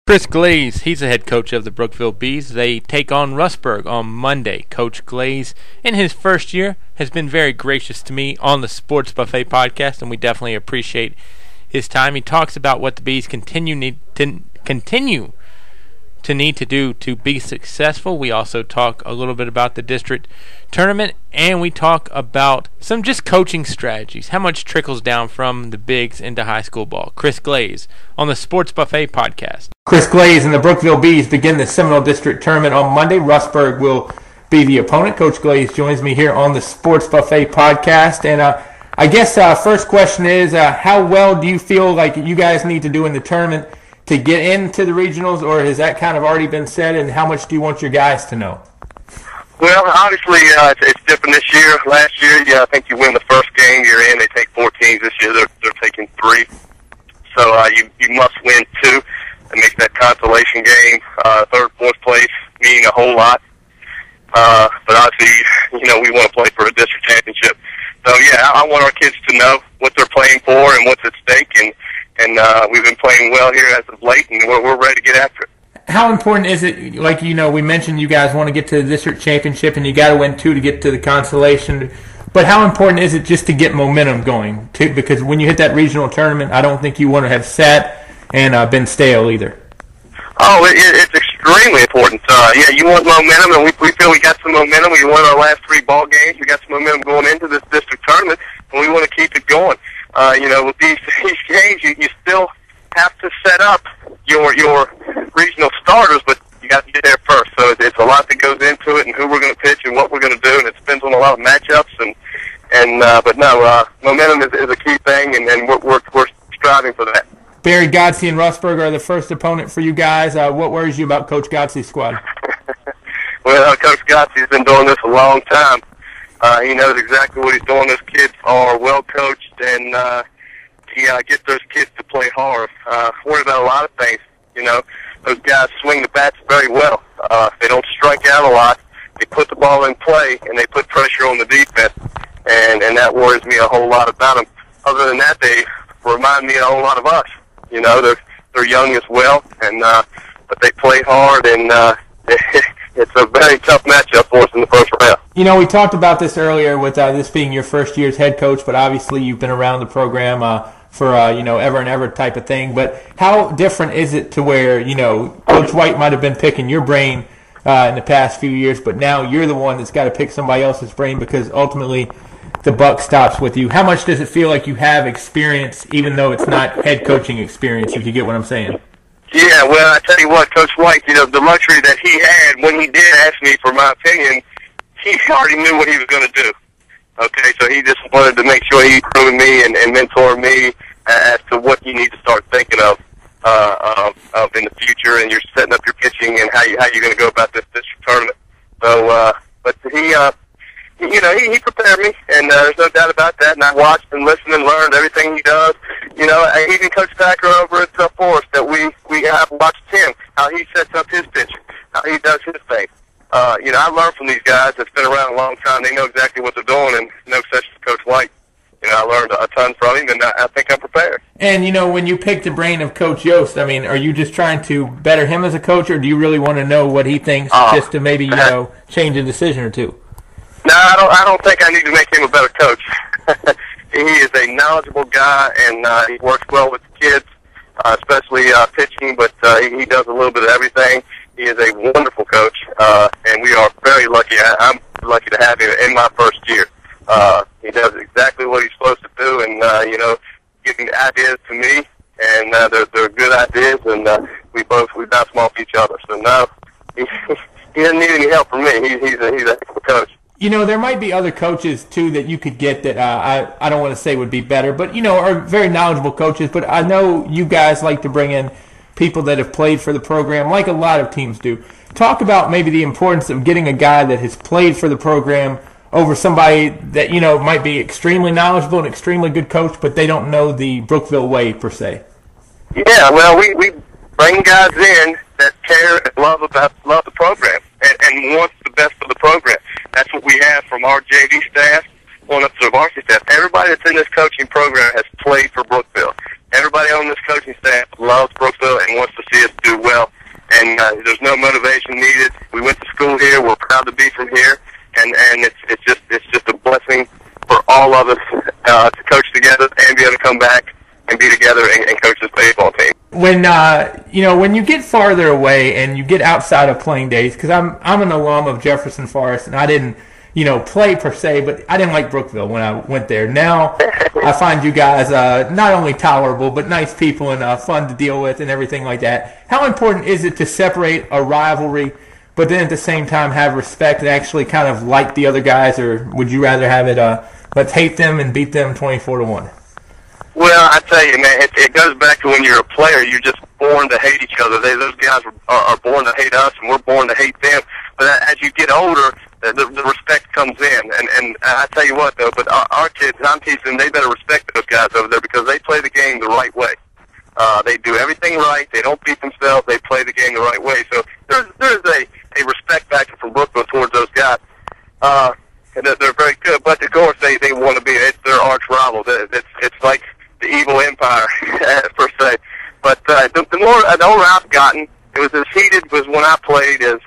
Chris Glaize, he's the head coach of the Brookville Bees. They take on Rustburg on Monday. Coach Glaize, in his first year, has been very gracious to me on the Sports Buffet podcast, and we definitely appreciate his time. He talks about what the Bees continue to need to do to be successful. We also talk a little bit about the district tournament, and we talk about some just coaching strategies, how much trickles down from the bigs into high school ball. Chris Glaize on the Sports Buffet podcast. Chris Glaize and the Brookville Bees begin the Seminole District tournament on Monday. Rustburg will be the opponent. Coach Glaize joins me here on the Sports Buffet podcast, and I guess first question is, how well do you feel like you guys need to do in the tournament to get into the regionals, or has that kind of already been said, and how much do you want your guys to know? Well, obviously, it's different this year. Last year, I think you win the first game, you're in. They take 4 teams. This year, they're taking 3. So you must win 2 and make that consolation game. Third, fourth place, meaning a whole lot. But obviously, we want to play for a district championship. So, yeah, I want our kids to know what they're playing for and what's at stake, and we've been playing well here as of late, and we're ready to get after it. How important is it, like, we mentioned you guys want to get to the district championship, and you got to win 2 to get to the consolation, but how important is it just to get momentum going? Because when you hit that regional tournament, I don't think you want to have sat and been stale either. Oh, it's extremely important. You want momentum, and we feel we got some momentum. We won our last 3 ball games. We got some momentum going into this district tournament, and we want to keep it going. With these games, you still have to set up your regional starters, but you got to get there first. So it's a lot that goes into it, and who we're going to pitch and what we're going to do, and it depends on a lot of matchups. But momentum is a key thing, and we're striving for that. Barry Godsey and Rustburg are the first opponent for you guys. What worries you about Coach Godsey's squad? Well, Coach Godsey's been doing this a long time. He knows exactly what he's doing. Those kids are well coached, and he gets those kids to play hard. Worried about a lot of things. Those guys swing the bats very well. They don't strike out a lot. They put the ball in play, and they put pressure on the defense, and that worries me a whole lot about them. Other than that, they remind me a whole lot of us. They're young as well, and but they play hard, and it's a very tough matchup for us in the first round. We talked about this earlier with this being your first year as head coach, but obviously you've been around the program for ever and ever type of thing. But how different is it to where Coach White might have been picking your brain in the past few years, but now you're the one that's got to pick somebody else's brain because ultimately the buck stops with you? How much does it feel like you have experience, even though it's not head coaching experience? If you get what I'm saying. Yeah, well, I tell you what, Coach White, the luxury that he had when he did ask me for my opinion, he already knew what he was going to do. Okay, so he just wanted to make sure he groomed me and mentored me as to what you need to start thinking of in the future, and you're setting up your pitching and how you're going to go about this district tournament. So, but he prepared me, and there's no doubt about that. And I watched and listened and learned everything he does. Even Coach Thacker over at Forest, that we have watched him, how he sets up his pitching, how he does his thing. I learned from these guys that's been around a long time. They know exactly what they're doing, and no such as Coach White. I learned a ton from him, and I think I'm prepared. And, when you pick the brain of Coach Yost, are you just trying to better him as a coach, or do you really want to know what he thinks just to maybe, change a decision or two? No, I don't think I need to make him a better coach. He is a knowledgeable guy, and he works well with the kids, especially pitching, but he does a little bit of everything. He is a wonderful coach, and we are very lucky. I'm lucky to have him in my first year. He does exactly what he's supposed to do, and giving ideas to me, and they're good ideas, and we bounce them off each other. So no, he doesn't need any help from me. He's a heck of a coach. There might be other coaches, too, that you could get that I don't want to say would be better, but, are very knowledgeable coaches. But I know you guys like to bring in people that have played for the program, like a lot of teams do. Talk about maybe the importance of getting a guy that has played for the program over somebody that, might be extremely knowledgeable and extremely good coach, but they don't know the Brookville way, per se. Yeah, well, we bring guys in that care and love the program and want the best for the program. That's what we have from our JV staff on up to the varsity staff. Everybody that's in this coaching program has played for Brookville. Everybody on this coaching staff loves Brookville and wants to see us do well and there's no motivation needed. We went to school here. We're proud to be from here, and it's just a blessing for all of us to coach together and be able to come back and be together and coach this baseball team. When when you get farther away and you get outside of playing days, because I'm an alum of Jefferson Forest, and I didn't play per se, but I didn't like Brookville when I went there. Now I find you guys not only tolerable but nice people and fun to deal with and everything like that. How important is it to separate a rivalry, but then at the same time have respect and actually kind of like the other guys, or would you rather have it let's hate them and beat them 24-1? Well, I tell you, man, it goes back to when you're a player. You're just born to hate each other. Those guys are born to hate us, and we're born to hate them. But as you get older, the respect comes in. And I tell you what, though, but our kids, I'm teaching them, they better respect those guys over there because they play the game the right way. They do everything right. They don't beat themselves. They play the game the right way. So there's a respect factor from Brookville towards those guys. And they're very good. But, of course, they want to be, it's their arch rival. It's like the evil empire, per se. But the older I've gotten, it was as heated as when I played as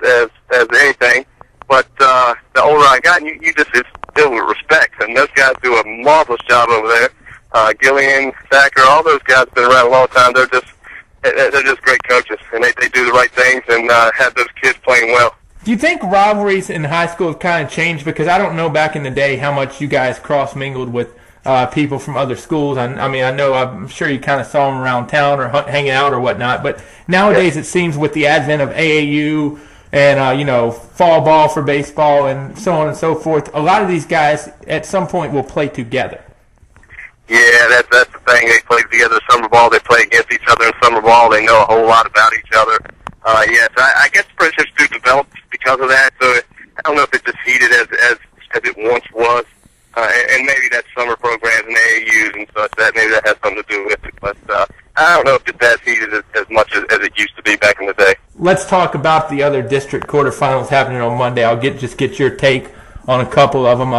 anything. But the older I got, you just it's filled with respect. And those guys do a marvelous job over there. Gillian, Thacker, all those guys have been around a long time. They're just great coaches, and they do the right things and have those kids playing well. Do you think rivalries in high school have kind of changed? Because I don't know back in the day how much you guys cross-mingled with people from other schools. I'm sure you kind of saw them around town or hanging out or whatnot. But nowadays it seems with the advent of AAU and, fall ball for baseball and so on and so forth, a lot of these guys at some point will play together. Yeah, that's the thing. They play together summer ball. They play against each other in summer ball. They know a whole lot about each other. Yes, I guess friendships do develop because of that. So I don't know if it's as heated as it once was. And maybe that's summer programs and AAUs and such. That maybe that has something to do with it. But I don't know if it's as heated as much as it used to be back in the day. Let's talk about the other district quarterfinals happening on Monday. I'll just get your take on a couple of them.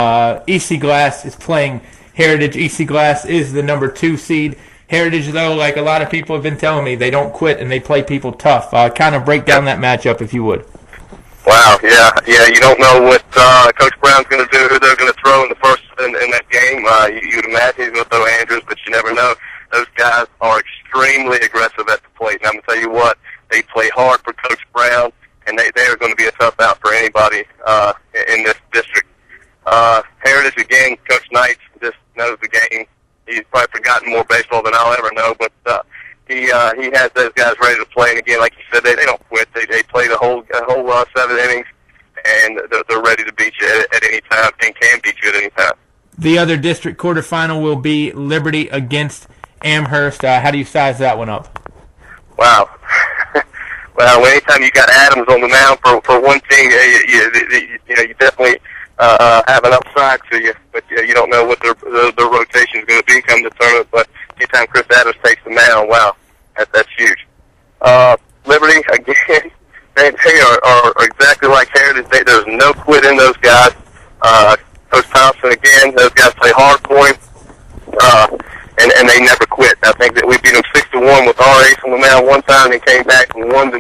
EC Glass is playing Heritage. EC Glass is the number 2 seed. Heritage, though, like a lot of people have been telling me, they don't quit and they play people tough. Kind of break down that matchup, if you would. Wow, yeah. You don't know what Coach Brown's going to do, who they're going to throw in the first in that game. You'd imagine he's going to throw Andrews, but you never know. Those guys are extremely aggressive at the plate. And I'm going to tell you what, they play hard for Coach Brown, and they are going to be a tough out for anybody in this district. Heritage, again, Coach Knight just knows the game. He's probably forgotten more baseball than I'll ever know, but he has those guys ready to play. And again, like you said, they don't quit. They play the whole 7 innings, and they're ready to beat you at any time and can beat you at any time. The other district quarterfinal will be Liberty against Amherst. How do you size that one up? Wow. Well, anytime you got Adams on the mound for one team, you definitely have an upside to you, but you don't know what their rotation is going to be come the tournament. But anytime Chris Adams takes the mound, wow, that's huge. Liberty, again, they are exactly like Heritage. There's no quit in those guys. Coach Thompson, again, those guys play hard for him, and they never quit. I think that we beat them 6-1 with our ace on the mound one time and came back from 1-0.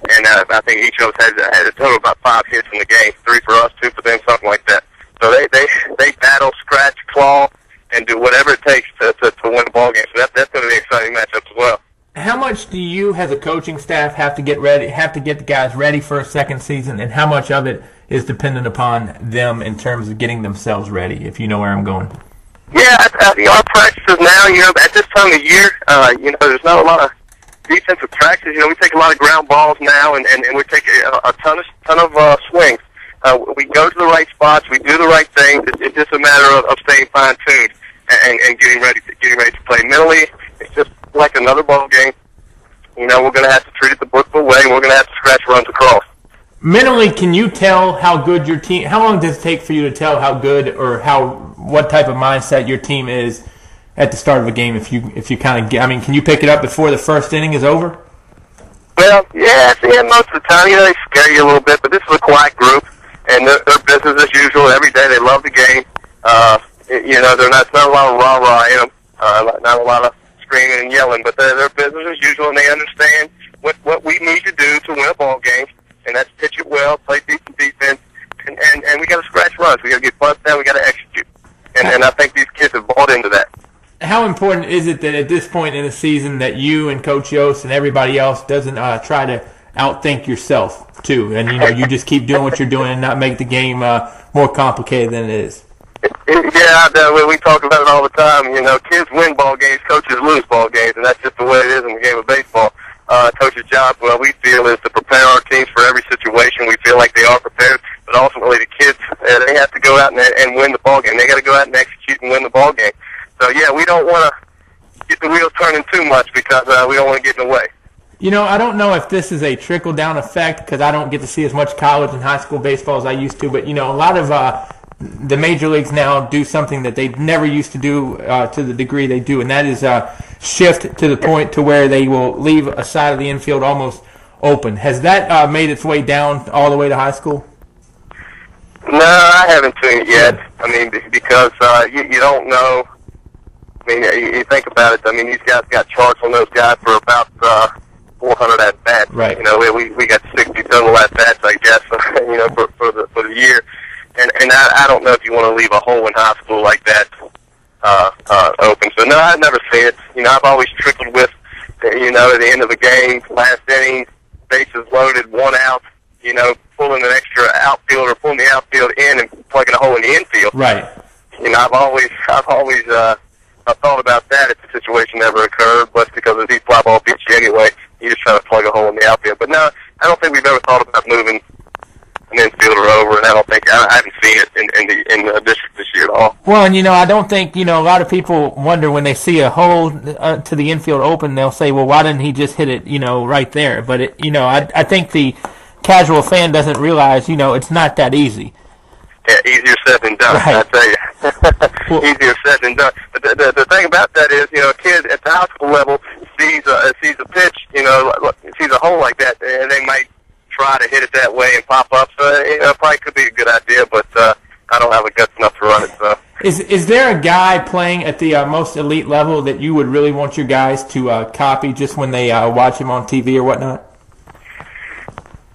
And I think each of us had a total of about 5 hits in the game, 3 for us, 2 for them, something like that. So they battle, scratch, claw, and do whatever it takes to win a ball game. So that's going to be an exciting matchup as well. How much do you, as a coaching staff, have to get the guys ready for a second season, and how much of it is dependent upon them in terms of getting themselves ready, if you know where I'm going? Yeah, our practices now, at this time of year, there's not a lot of defensive practice. We take a lot of ground balls now, and we take a ton of swings. We go to the right spots. We do the right things. It's just a matter of staying fine-tuned and getting ready to play. Mentally, it's just like another ball game. We're going to have to treat it the Brookville way, and we're going to have to scratch runs across. Mentally, can you tell how good your team? How long does it take for you to tell how good or what type of mindset your team is at the start of a game? If you kind of can you pick it up before the first inning is over? Well, yeah, most of the time, they scare you a little bit, but this is a quiet group, and they're business as usual every day. They love the game. They're not a lot of rah-rah in them, not a lot of screaming and yelling, but they're business as usual, and they understand what we need to do important is it that at this point in the season that you and Coach Yost and everybody else doesn't try to outthink yourself too, and you just keep doing what you're doing and not make the game more complicated than it is? Yeah, we talk about it all the time. Kids win ball games, coaches lose ball games, and that's just the way it is in the game of baseball. Coach's job, we feel, is to prepare our teams for every situation. We feel like they are prepared, but ultimately the kids, they have to go out and win the ball game. They got to go out and execute and win the ball game. So yeah, we don't want to get the wheels turning too much because we don't want to get in the way. I don't know if this is a trickle-down effect because I don't get to see as much college and high school baseball as I used to, but, a lot of the major leagues now do something that they never used to do to the degree they do, and that is shift to the point to where they will leave a side of the infield almost open. Has that made its way down all the way to high school? No, I haven't seen it yet. Because you don't know. You think about it. These guys got charts on those guys for about 400 at bats. Right. We got 60 total at bats, I guess. For the year, and I don't know if you want to leave a hole in high school like that open. So no, I've never seen it. I've always trickled with, at the end of the game, last inning, bases loaded, 1 out. Pulling an extra outfielder, pulling the outfield in and plugging a hole in the infield. Right. I've always thought about that if the situation never occurred, but because of these fly ball beats you anyway, you just try to plug a hole in the outfield. But no, I don't think we've ever thought about moving an infielder over, and I haven't seen it in the district this year at all. Well, and I don't think a lot of people wonder when they see a hole to the infield open, they'll say, well, why didn't he just hit it, right there? But I think the casual fan doesn't realize, it's not that easy. Yeah, easier said than done. Right. I tell you, easier said than done. But the thing about that is, a kid at the high school level sees a pitch, sees a hole like that, and they might try to hit it that way and pop up. So it probably could be a good idea, but I don't have the guts enough to run it. So. Is there a guy playing at the most elite level that you would really want your guys to copy just when they watch him on TV or whatnot?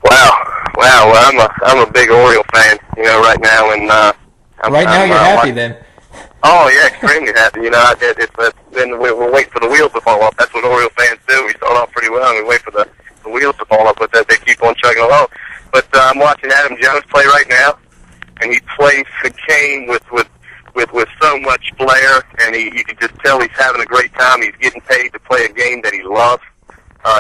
Wow. Well, I'm a big Oriole fan, right now, and you're happy then. Oh yeah, extremely happy. Then we're waiting for the wheels to fall off. That's what Oriole fans do. We start off pretty well, and we wait for the wheels to fall off, but they keep on chugging along. But I'm watching Adam Jones play right now, and he plays the game with so much flair, and you can just tell he's having a great time. He's getting paid to play a game that he loves.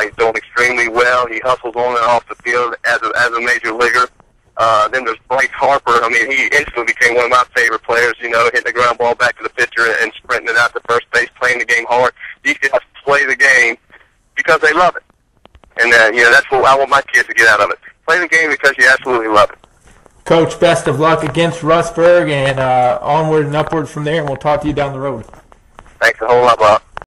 He's doing extremely well. He hustles on and off the field as a major leaguer. Then there's Bryce Harper. He instantly became one of my favorite players, hitting the ground ball back to the pitcher and sprinting it out to first base, playing the game hard. These guys play the game because they love it. And, that's what I want my kids to get out of it. Play the game because you absolutely love it. Coach, best of luck against Rustburg, and onward and upward from there, and we'll talk to you down the road. Thanks a whole lot, Bob.